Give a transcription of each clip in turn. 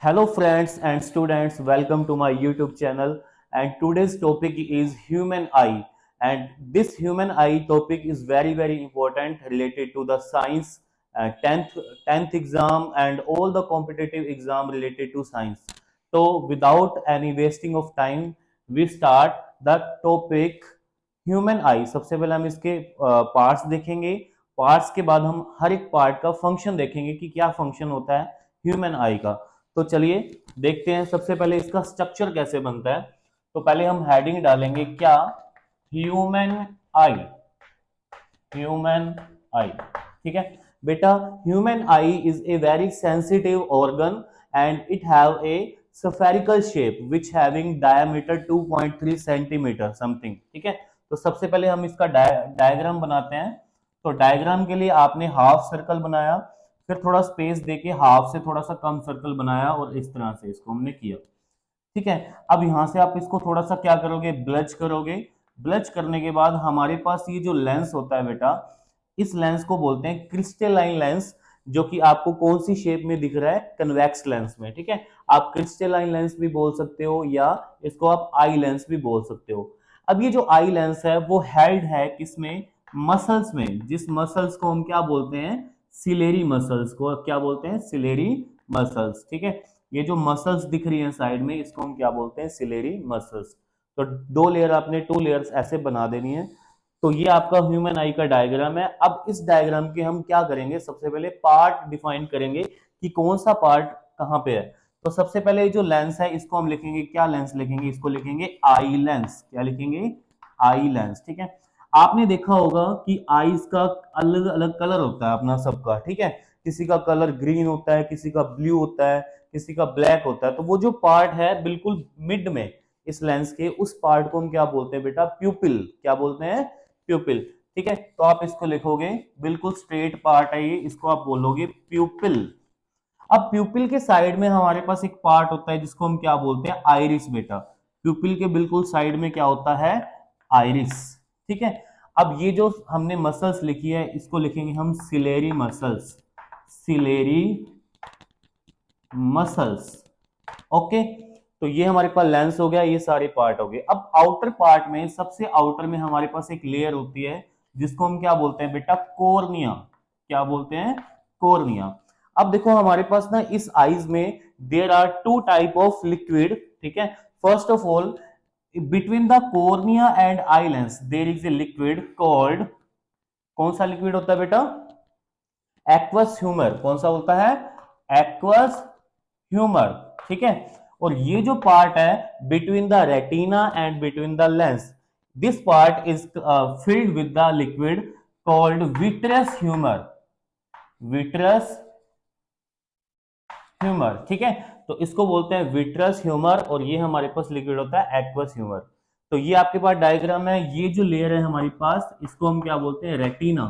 Hello friends and students, welcome to my YouTube channel, and today's topic is human eye, and this human eye topic is very important related to the science 10th exam and all the competitive exam related to science. So without any wasting of time we start the topic human आई। सबसे पहले हम इसके parts देखेंगे। Parts के बाद हम हर एक part का फंक्शन देखेंगे कि क्या फंक्शन होता है ह्यूमन आई का। तो चलिए देखते हैं सबसे पहले इसका स्ट्रक्चर कैसे बनता है। तो पहले हम हेडिंग डालेंगे क्या, ह्यूमन आई। ह्यूमन आई, ठीक है बेटा। Human I is a very sensitive organ and it have a spherical shape which having diameter 2.3 centimetre something, ठीक है। तो सबसे पहले हम इसका डायग्राम बनाते हैं। तो डायग्राम के लिए आपने हाफ सर्कल बनाया, फिर थोड़ा स्पेस देके हाफ से थोड़ा सा कम सर्कल बनाया और इस तरह से इसको हमने किया, ठीक है। अब यहां से आप इसको थोड़ा सा क्या करोगे, ब्लच करोगे। ब्लच करने के बाद हमारे पास ये जो लेंस होता है बेटा, इस लेंस को बोलते हैं क्रिस्टलाइन लेंस, जो कि आपको कौन सी शेप में दिख रहा है, कन्वेक्स लेंस में, ठीक है। आप क्रिस्टलाइन लेंस भी बोल सकते हो या इसको आप आई लेंस भी बोल सकते हो। अब ये जो आई लेंस है वो हेल्ड है किसमें, मसल्स में। जिस मसल्स को हम क्या बोलते हैं, सिलेरी मसल्स को क्या बोलते हैं, सिलेरी मसल्स, ठीक है। ये जो मसल्स दिख रही हैं साइड में, इसको हम क्या बोलते हैं, सिलेरी मसल्स। तो दो लेयर आपने, टू लेयर्स ऐसे बना देनी है। तो ये आपका ह्यूमन आई का डायग्राम है। अब इस डायग्राम के हम क्या करेंगे, सबसे पहले पार्ट डिफाइन करेंगे कि कौन सा पार्ट कहां पे है। तो सबसे पहले जो लेंस है इसको हम लिखेंगे, क्या लेंस लिखेंगे, इसको लिखेंगे आई लेंस। क्या लिखेंगे, आई लेंस, ठीक है। आपने देखा होगा कि आईज का अलग अलग कलर होता है अपना सबका, ठीक है। किसी का कलर ग्रीन होता है, किसी का ब्लू होता है, किसी का ब्लैक होता है। तो वो जो पार्ट है बिल्कुल मिड में इस लेंस के, उस पार्ट को हम क्या बोलते हैं बेटा, प्यूपिल। क्या बोलते हैं, प्यूपिल, ठीक है। तो आप इसको लिखोगे, बिल्कुल स्ट्रेट पार्ट है ये, इसको आप बोलोगे प्यूपिल। अब प्यूपिल के साइड में हमारे पास एक पार्ट होता है जिसको हम क्या बोलते हैं, आइरिस बेटा। प्यूपिल के बिल्कुल साइड में क्या होता है, आइरिस, ठीक है। अब ये जो हमने मसल्स लिखी है इसको लिखेंगे हम ciliary muscles, ciliary muscles, okay. तो ये हमारे पास लेंस हो गया, ये सारे पार्ट हो गए। अब आउटर पार्ट में, सबसे आउटर में हमारे पास एक लेयर होती है जिसको हम क्या बोलते हैं बेटा, कोर्निया। क्या बोलते हैं, कोर्निया। अब देखो हमारे पास ना इस आईज में there are two type of liquid, ठीक है। First of all, between the cornea and eye lens there is a liquid called, कौन सा लिक्विड होता है बेटा, एक्वस ह्यूमर। कौन सा होता है, एक्वस ह्यूमर, ठीक है। और ये जो पार्ट है between the retina and between the lens, this part is filled with the liquid called vitreous humour, vitreous humour, ठीक है। तो इसको बोलते हैं विट्रस ह्यूमर, और ये हमारे पास लिक्विड होता है एक्वस ह्यूमर। तो ये आपके पास डायग्राम है। ये जो लेयर है हमारे पास, इसको हम क्या बोलते हैं, retina,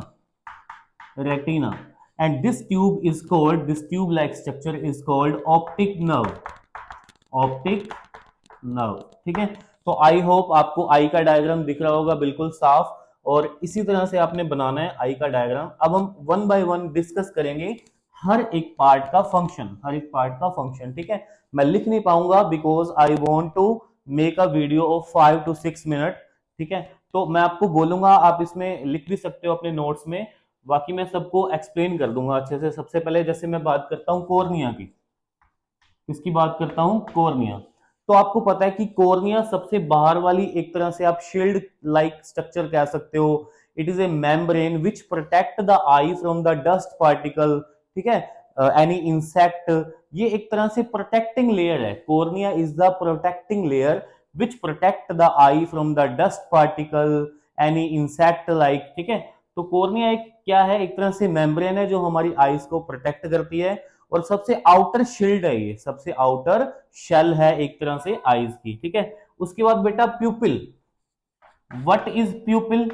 retina. And this tube is called, this tube like structure is called optic nerve, optic nerve, ठीक है। तो आई होप आपको आई का डायग्राम दिख रहा होगा बिल्कुल साफ, और इसी तरह से आपने बनाना है आई का डायग्राम। अब हम वन बाय वन डिस्कस करेंगे हर एक पार्ट का फंक्शन, हर एक पार्ट का फंक्शन, ठीक है। मैं लिख नहीं पाऊंगा because I want to make a video of 5 to 6 minute, ठीक है। तो मैं आपको बोलूंगा, आप इसमें लिख भी सकते हो अपने नोट्स में, बाकी मैं सबको एक्सप्लेन कर दूंगा अच्छे से। सबसे पहले जैसे मैं बात करता हूँ कोर्निया की, किसकी बात करता हूं, कोर्निया। तो आपको पता है कि कोर्निया सबसे बाहर वाली, एक तरह से आप शील्ड लाइक स्ट्रक्चर कह सकते हो। It is a membrane which protect the I from the dust particle, ठीक है, एनी इंसेक्ट। ये एक तरह से प्रोटेक्टिंग लेयर है। Cornea is the protecting layer which protect the I from the dust particle, any insect like, ठीक है। तो कोर्निया एक क्या है, एक तरह से मेम्ब्रेन है जो हमारी आईज को प्रोटेक्ट करती है, और सबसे आउटर शील्ड है, ये सबसे आउटर शेल है एक तरह से आईज की, ठीक है। उसके बाद बेटा प्यूपिल, व्हाट इज प्यूपिल।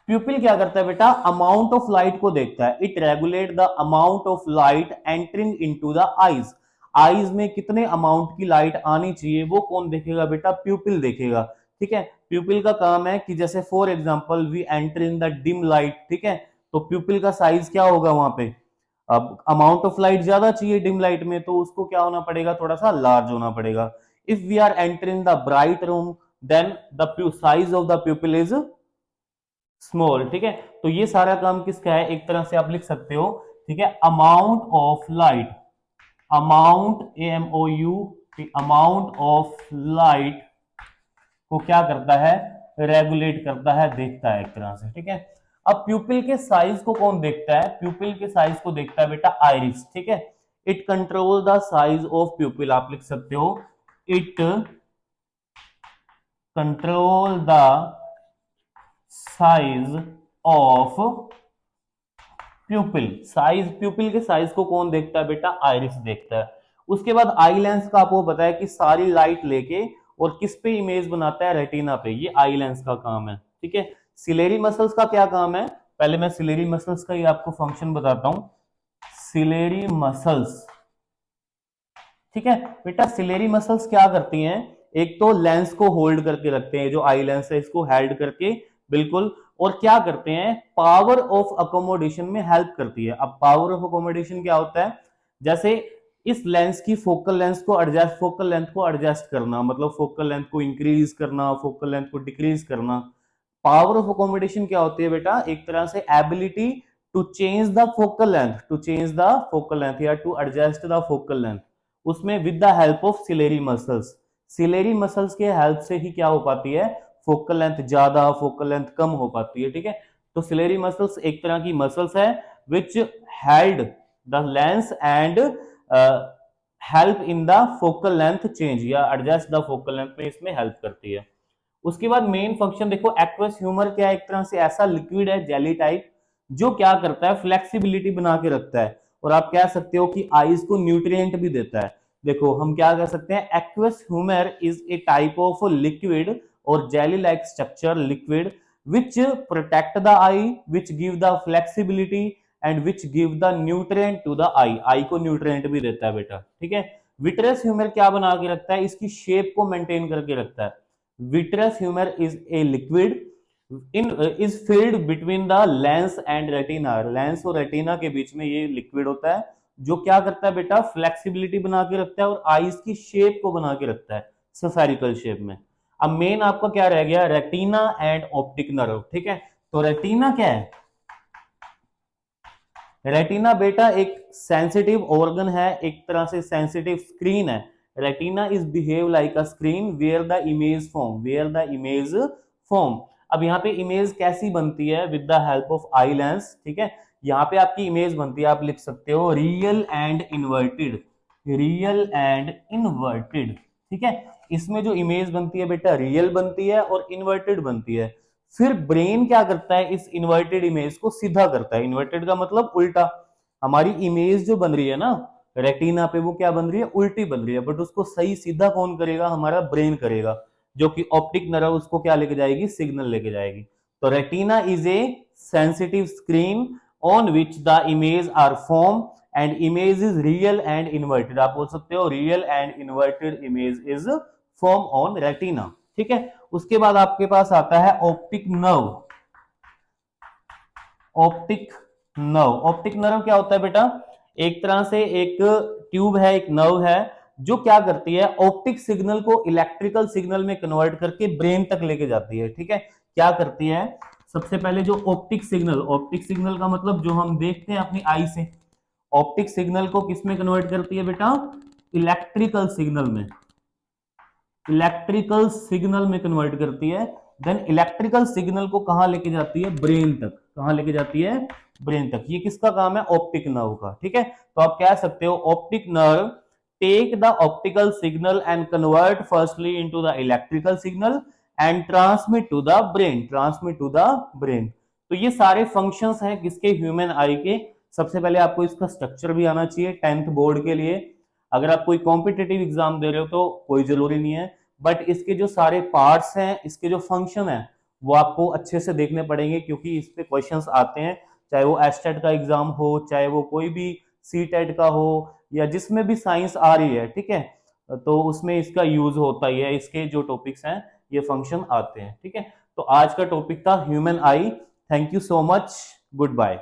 प्यूपिल क्या करता है बेटा, अमाउंट ऑफ लाइट को देखता है। It regulate the amount of light entering into the eyes. Eyes में कितने अमाउंट की लाइट आनी चाहिए वो कौन देखेगा बेटा, प्यूपिल देखेगा, ठीक है। प्यूपिल का काम है कि जैसे for example we enter in the dim light, ठीक है, तो प्यूपिल का साइज क्या होगा वहां पे, अब अमाउंट ऑफ लाइट ज्यादा चाहिए डिम लाइट में, तो उसको क्या होना पड़ेगा, थोड़ा सा लार्ज होना पड़ेगा। If we are entering the bright room then the size of the pupil is small. ठीक है, तो ये सारा काम किसका है, एक तरह से आप लिख सकते हो। ठीक है, amount of light, amount AMOU, amount of light को क्या करता है, रेगुलेट करता है, देखता है एक तरह से। ठीक है, अब प्यूपिल के साइज को कौन देखता है, प्यूपिल के साइज को देखता है बेटा आइरिस। ठीक है, it control the size of प्यूपिल, आप लिख सकते हो it control the size of प्यूपिल। Size, प्यूपिल के साइज को कौन देखता है बेटा, आइरिस देखता है। उसके बाद आई लेंस का आपको पता है कि सारी लाइट लेके और किस पे इमेज बनाता है, रेटिना पे, ये आई लेंस का काम है। ठीक है, सिलेरी मसल्स का क्या काम है, पहले मैं सिलेरी मसल्स का ही आपको फंक्शन बताता हूं। सिलेरी मसल्स, ठीक है बेटा, सिलेरी मसल्स क्या करती हैं, एक तो लेंस को होल्ड करके रखते हैं, जो आई लेंस है इसको हेल्ड करके, बिल्कुल, और क्या करते हैं, पावर ऑफ अकोमोडेशन में हेल्प करती है। अब पावर ऑफ अकोमोडेशन क्या होता है, जैसे इस लेंस की फोकल लेंथ को एडजस्ट, फोकल लेंथ को एडजस्ट करना, मतलब फोकल लेंथ को इंक्रीज करना, फोकल लेंथ को डिक्रीज करना। पावर ऑफ अकोमोडेशन क्या होती है बेटा, एक तरह से ability to change the focal length, to change the focal length या to adjust the focal length, उसमें with the help of ciliary muscles. Ciliary muscles के हेल्प से ही क्या हो पाती है, फोकल लेंथ ज्यादा, फोकल लेंथ कम हो पाती है। ठीक है, तो सिलेरी मसल्स एक तरह की मसल्स है which held the lens and help in the focal length change या एडजस्ट द फोकल लेंथ में इसमें हेल्प करती है। उसके बाद मेन फंक्शन देखो, एक्वस ह्यूमर क्या है, एक तरह से ऐसा लिक्विड है जेली टाइप जो क्या करता है, फ्लेक्सिबिलिटी बना के रखता है, और आप कह सकते हो कि आइस को न्यूट्रिएंट भी देता है। देखो हम क्या कह सकते हैं, aqueous humour is a type of liquid और jelly like structure liquid which protect the eye, which give the flexibility and which give the nutrient to the eye, eye को न्यूट्रिएंट भी देता है बेटा। ठीक है, विट्रस ह्यूमर क्या बना के रखता है, इसकी शेप को मेंटेन करके रखता है। Vitreous humour is a liquid in is filled between the lens and retina, lens और रेटिना के बीच में ये लिक्विड होता है, जो क्या करता है बेटा, फ्लेक्सिबिलिटी बना के रखता है और आईज की शेप को बना के रखता है स्फेरिकल शेप में। अब मेन आपका क्या रह गया, रेटिना एंड ऑप्टिक नर्व। ठीक है, तो रेटिना क्या है, रेटिना बेटा एक सेंसिटिव ऑर्गन है, एक तरह से सेंसिटिव स्क्रीन है। Retina is behave like a screen where the image form, where the image form. अब यहाँ पे इमेज कैसी बनती है, with the help of eye lens. ठीक है, यहाँ पे आपकी इमेज बनती है, आप लिख सकते हो real and inverted, real and inverted. ठीक है, इसमें जो इमेज बनती है बेटा रियल बनती है और इन्वर्टेड बनती है। फिर ब्रेन क्या करता है, इस इन्वर्टेड इमेज को सीधा करता है, इन्वर्टेड का मतलब उल्टा। हमारी इमेज जो बन रही है ना रेटिना पे, वो क्या बन रही है, उल्टी बन रही है, बट उसको सही सीधा कौन करेगा, हमारा ब्रेन करेगा, जो कि ऑप्टिक नर्व उसको क्या लेके जाएगी, सिग्नल लेके जाएगी। तो retina is a sensitive screen on which the image are form and image is real and inverted, आप बोल सकते हो real and inverted image is form on retina. ठीक है, उसके बाद आपके पास आता है optic nerve. Optic nerve, optic nerve क्या होता है बेटा, एक तरह से एक ट्यूब है, एक नर्व है, जो क्या करती है, ऑप्टिक सिग्नल को इलेक्ट्रिकल सिग्नल में कन्वर्ट करके ब्रेन तक लेके जाती है। ठीक है, क्या करती है, सबसे पहले जो ऑप्टिक सिग्नल, ऑप्टिक सिग्नल का मतलब जो हम देखते हैं अपनी आई से, ऑप्टिक सिग्नल को किस में कन्वर्ट करती है बेटा, इलेक्ट्रिकल सिग्नल में, इलेक्ट्रिकल सिग्नल में कन्वर्ट करती है। देन इलेक्ट्रिकल सिग्नल को कहां लेके जाती है, ब्रेन तक, कहां लेके जाती है, ब्रेन तक। ये किसका काम है, ऑप्टिक नर्व का। ठीक है, तो आप कह सकते हो optic nerve take the optical signal and convert firstly into the electrical signal and transmit to the brain, transmit to the brain. तो ये सारे फंक्शंस हैं किसके, ह्यूमन आई के। सबसे पहले आपको इसका स्ट्रक्चर भी आना चाहिए 10th बोर्ड के लिए। अगर आप कोई कॉम्पिटिटिव एग्जाम दे रहे हो तो कोई जरूरी नहीं है, बट इसके जो सारे पार्ट्स हैं, इसके जो फंक्शन है, वो आपको अच्छे से देखने पड़ेंगे, क्योंकि इस पे क्वेश्चंस आते हैं, चाहे वो एस्टेट का एग्जाम हो, चाहे वो कोई भी सीटेट का हो, या जिसमें भी साइंस आ रही है। ठीक है, तो उसमें इसका यूज होता ही है, इसके जो टॉपिक्स हैं ये फंक्शन आते हैं। ठीक है, तो आज का टॉपिक था human eye. Thank you so much, good bye.